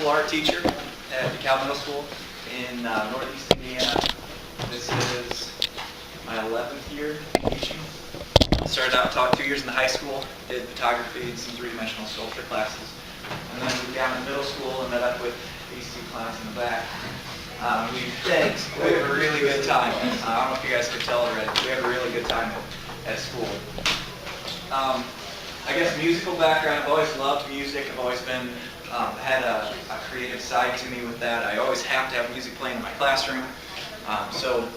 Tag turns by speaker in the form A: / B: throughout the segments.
A: visual art teacher at DeKalb Middle School in Northeast Indiana. This is my 11th year teaching. Started out, taught 2 years in the high school, did photography and some three-dimensional sculpture classes. And then moved down to middle school and met up with these two clowns in the back. We have a really good time. I don't know if you guys could tell already, but we have a really good time at school. I guess musical background, I've always loved music. I've always been, had a creative side to me with that. I always have to have music playing in my classroom. So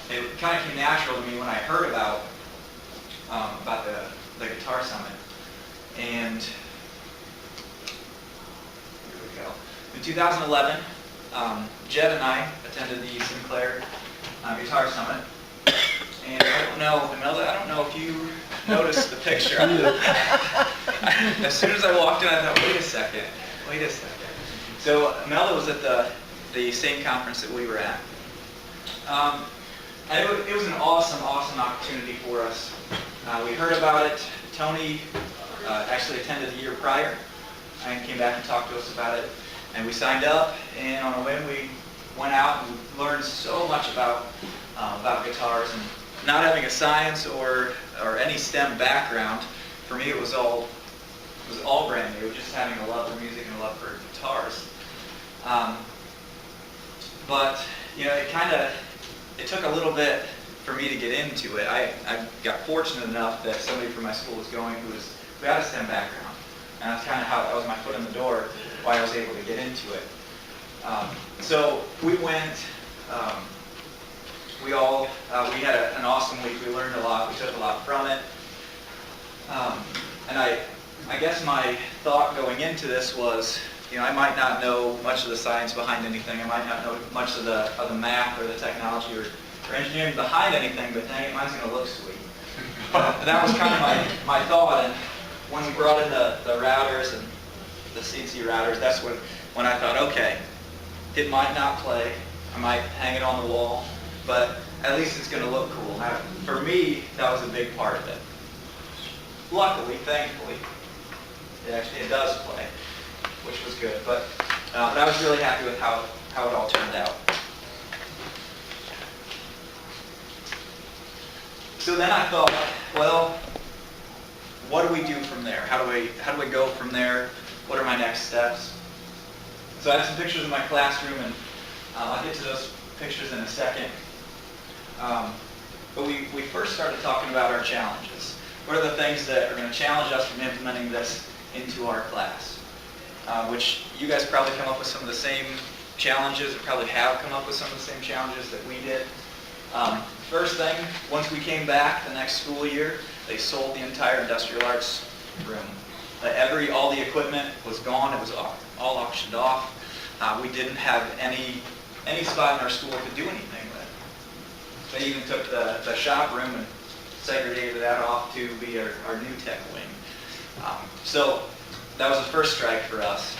A: it kind of came natural to me when I heard about the Guitar Summit. And here we go. In 2011, Jed and I attended the Sinclair Guitar Summit. And I don't know, Imelda, I don't know if you noticed the picture. As soon as I walked in, I thought, wait a second. So Imelda was at the same conference that we were at. And it was an awesome opportunity for us. We heard about it. Tony actually attended the year prior and came back and talked to us about it. And we signed up, and on a whim we went out and learned so much about guitars. And not having a science or any STEM background, for me it was all brand new. Just having a love for music and a love for guitars. But you know, it took a little bit for me to get into it. I got fortunate enough that somebody from my school was going who had a STEM background, and that's kind of how that was my foot in the door, why I was able to get into it. So we went. We had an awesome week. We learned a lot. We took a lot from it. And I guess my thought going into this was, you know, I might not know much of the science behind anything. I might not know much of the math or the technology or engineering behind anything, but dang it, mine's going to look sweet. That was kind of my thought. And when we brought in the routers and the CNC routers, that's when I thought, okay, it might not play. I might hang it on the wall, but at least it's going to look cool. For me, that was a big part of it. Luckily, thankfully, it does play, which was good. But I was really happy with how it all turned out. So then I thought, well, what do we do from there? How do we go from there? What are my next steps? So I have some pictures of my classroom, and I'll get to those pictures in a second. But we first started talking about our challenges. What are the things that are going to challenge us from implementing this into our class? Which you guys probably come up with some of the same challenges, or probably have come up with some of the same challenges that we did. First thing, once we came back the next school year, they sold the entire industrial arts room. All the equipment was gone. It was all auctioned off. We didn't have any spot in our school to do anything with. They even took the shop room and segregated that off to be our new tech wing. So that was the first strike for us.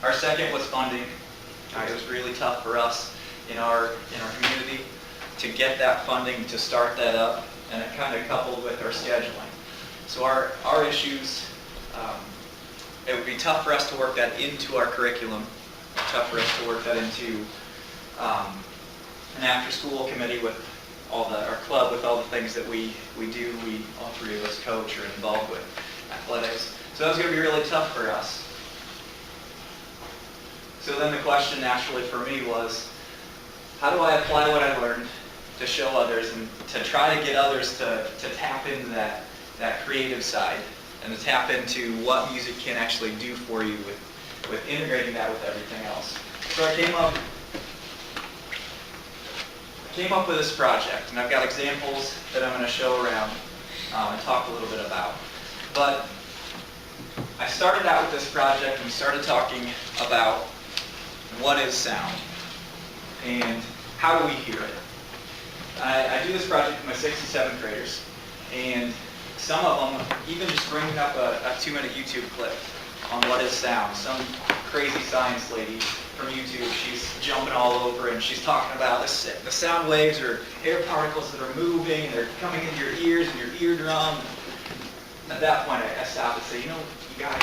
A: Our second was funding. It was really tough for us in our community to get that funding to start that up, and it kind of coupled with our scheduling. So our issues, it would be tough for us to work that into our curriculum, tough for us to work that into an after-school committee with our club with all the things that we do. All three of us coach or involved with athletics. So that was going to be really tough for us. So then the question naturally for me was, how do I apply what I learned to show others and to try to get others to tap into that creative side and to tap into what music can actually do for you with integrating that with everything else. So I came up with this project, and I've got examples that I'm going to show around and talk a little bit about. But I started out with this project and we started talking about what is sound and how do we hear it. I do this project with my 6th and 7th graders, and some of them even just bringing up a 2-minute YouTube clip on what is sound. Some crazy science lady from YouTube, she's jumping all over and she's talking about the sound waves are air particles that are moving and they're coming into your ears and your eardrum. At that point, I stopped and said, you know, you guys,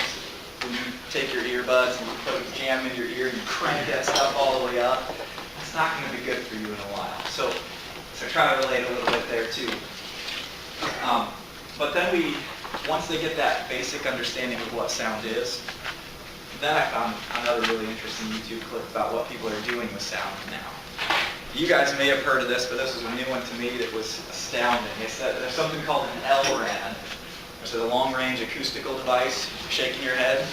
A: when you take your earbuds and you put a jam in your ear and you crank that stuff all the way up, it's not going to be good for you in a while. So try to relate a little bit there too. But then once they get that basic understanding of what sound is, then I found another really interesting YouTube clip about what people are doing with sound now. You guys may have heard of this, but this was a new one to me that was astounding. It's that there's something called an LRAD. It's a long-range acoustical device. Shaking your head?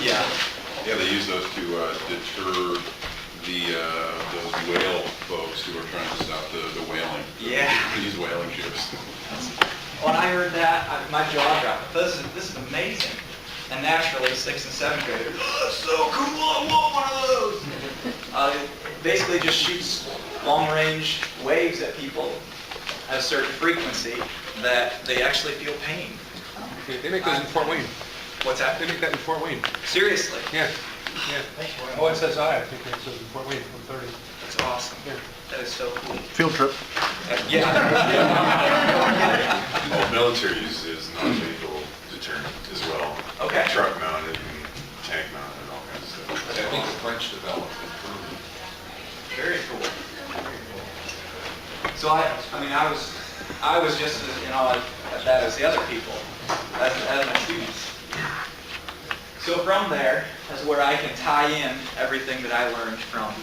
A: Yeah.
B: Yeah, they use those to deter those whale folks who are trying to stop the whaling.
A: Yeah.
B: They use whaling ships.
A: When I heard that, my jaw dropped. This is amazing. And naturally, 6th and 7th graders, oh, that's so cool, I want one of those. It basically just shoots long-range waves at people at a certain frequency that they actually feel pain.
C: They make those in Fort Wayne.
A: What's that?
C: They make that in Fort Wayne.
A: Seriously?
C: Yeah. Oh, it says I think it says in Fort Wayne from 30.
A: That's awesome.
C: Yeah.
A: That is so cool.
D: Field trip.
A: Yeah.
B: Well, military uses non-lethal deterrent as well.
A: Okay.
B: Truck mounted and tank mounted and all kinds of stuff.
C: I think the French developed it.
A: Very cool. Very cool. So I was just as, at that as the other people, as my students. So from there is where I can tie in everything that I learned from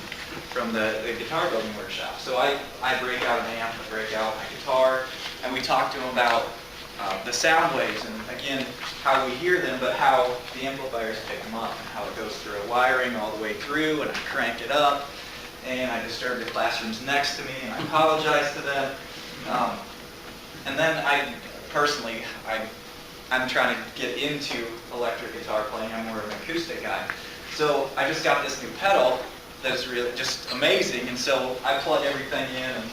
A: the guitar building workshop. So I break out an amp, I break out my guitar, and we talk to them about the sound waves, and again, how we hear them, but how the amplifiers pick them up, and how it goes through a wiring all the way through, and I crank it up, and I disturb the classrooms next to me, and I apologize to them. And then I'm trying to get into electric guitar playing. I'm more of an acoustic guy. So I just got this new pedal that's really just amazing, and so I plug everything in,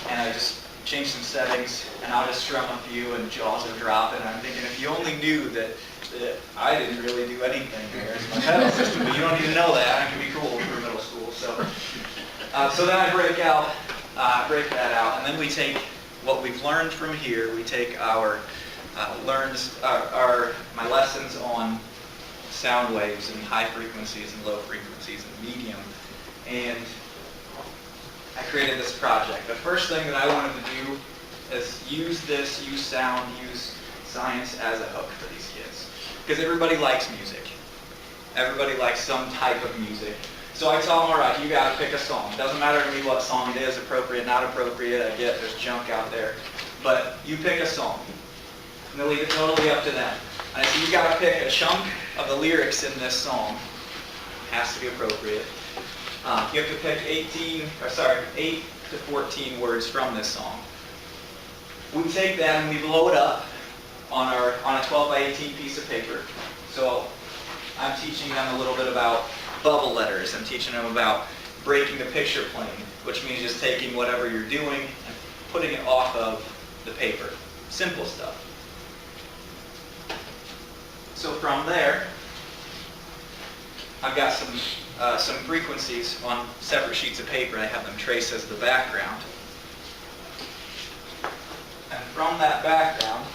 A: and I just change some settings, and I'll just strum a few, and jaws are dropping, and I'm thinking, if you only knew that I didn't really do anything there. It's my pedal system, but you don't need to know that. It can be cool for middle school. So then I break that out, and then we take what we've learned from here. We take my lessons on sound waves and high frequencies and low frequencies and medium, and I created this project. The first thing that I wanted to do is use sound, use science as a hook for these kids. Because everybody likes music. Everybody likes some type of music. So I tell them, all right, you got to pick a song. It doesn't matter to me what song it is, appropriate, not appropriate. I get there's junk out there. But you pick a song. And they'll leave it totally up to them. And I say, you got to pick a chunk of the lyrics in this song. Has to be appropriate. You have to pick 8 to 14 words from this song. We take that and we blow it up on a 12 by 18 piece of paper. So I'm teaching them a little bit about bubble letters. I'm teaching them about breaking the picture plane, which means just taking whatever you're doing and putting it off of the paper. Simple stuff. So from there, I've got some frequencies on separate sheets of paper. I have them trace as the background. And from that background,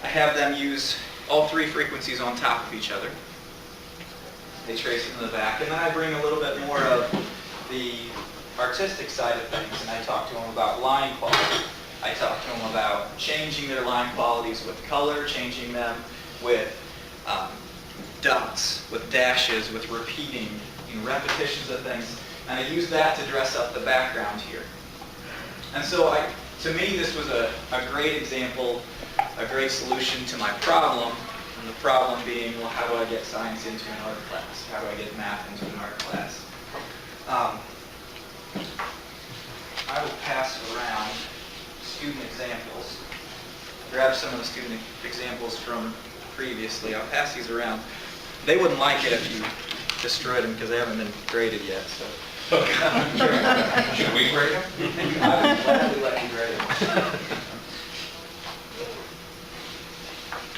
A: I have them use all 3 frequencies on top of each other. They trace into the back. And then I bring a little bit more of the artistic side of things, and I talk to them about line quality. I talk to them about changing their line qualities with color, changing them with dots, with dashes, with repeating, repetitions of things. And I use that to dress up the background here. And so to me, this was a great example, a great solution to my problem. And the problem being, well, how do I get science into an art class? How do I get math into an art class? I will pass around student examples. Grab some of the student examples from previously. I'll pass these around. They wouldn't like it if you destroyed them because they haven't been graded yet. So.
C: Should we grade them?
A: I would gladly let you grade them.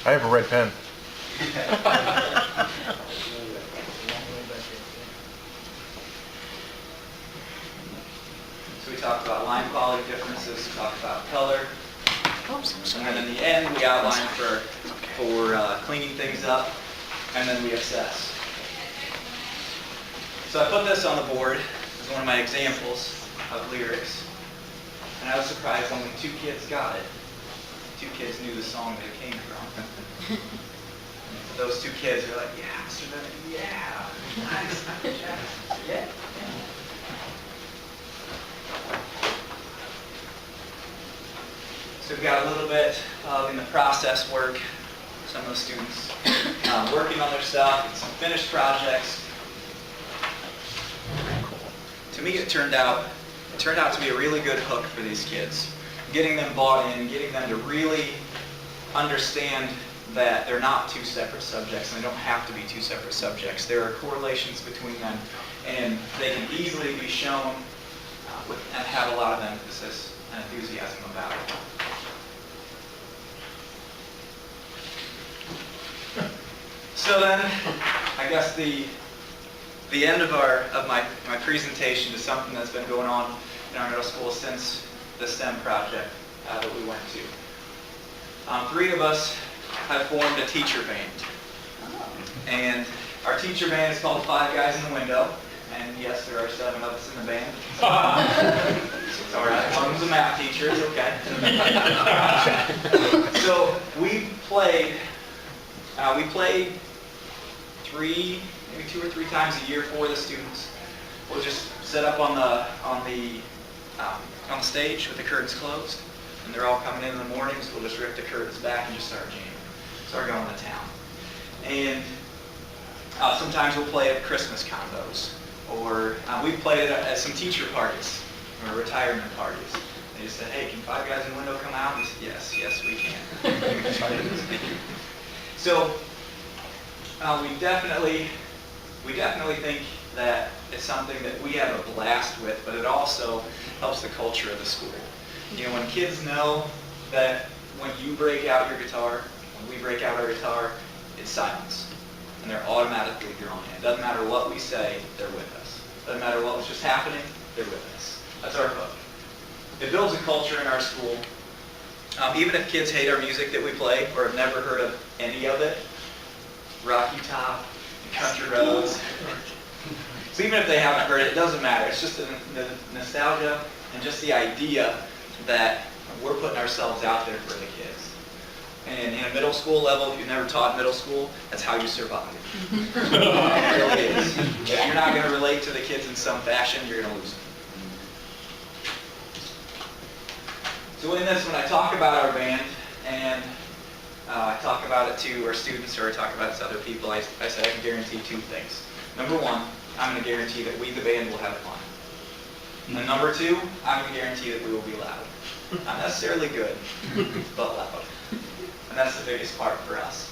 D: I have a red pen.
A: So we talked about line quality differences, we talked about color, and then in the end we outlined for for cleaning things up, and then we assess. So I put this on the board as one of my examples of lyrics, and I was surprised only 2 kids got it. 2 kids knew the song that it came from. Those 2 kids are like, yeah, Mr. Bennett, yeah, nice, yeah. So we've got a little bit in the process work, some of the students working on their stuff, and some finished projects. To me, it turned out to be a really good hook for these kids. Getting them bought in, getting them to really understand that they're not 2 separate subjects, and they don't have to be 2 separate subjects. There are correlations between them, and they can easily be shown and have a lot of emphasis and enthusiasm about it. So then, I guess the end of my presentation is something that's been going on in our middle school since the STEM project that we went to. 3 of us have formed a teacher band. And our teacher band is called 5 Guys in the Window. And yes, there are 7 of us in the band. It's all right. One was a math teacher. It's okay. So we played 3, maybe 2 or 3 times a year for the students. We'll just set up on the stage with the curtains closed, and they're all coming in the mornings. We'll just rip the curtains back and just start jamming, start going to town. And sometimes we'll play at Christmas combos, or we've played it at some teacher parties or retirement parties. They just said, "Hey, can 5 Guys in the Window come out?" We said, "Yes, we can." So we definitely think that it's something that we have a blast with, but it also helps the culture of the school. You know, when kids know that when you break out your guitar, when we break out our guitar, it's silence. And they're automatically drawn in. It doesn't matter what we say, they're with us. It doesn't matter what was just happening, they're with us. That's our hook. It builds a culture in our school. Even if kids hate our music that we play or have never heard of any of it, Rocky Top, Country Roads. So even if they haven't heard it, it doesn't matter. It's just the nostalgia and just the idea that we're putting ourselves out there for the kids. And in a middle school level, if you've never taught middle school, that's how you survive. It really is. If you're not going to relate to the kids in some fashion, you're going to lose them. So in this, when I talk about our band, and I talk about it to our students or I talk about it to other people, I say I can guarantee 2 things. Number 1, I'm going to guarantee that we, the band, will have fun. And number 2, I'm going to guarantee that we will be loud. Not necessarily good, but loud. And that's the biggest part for us.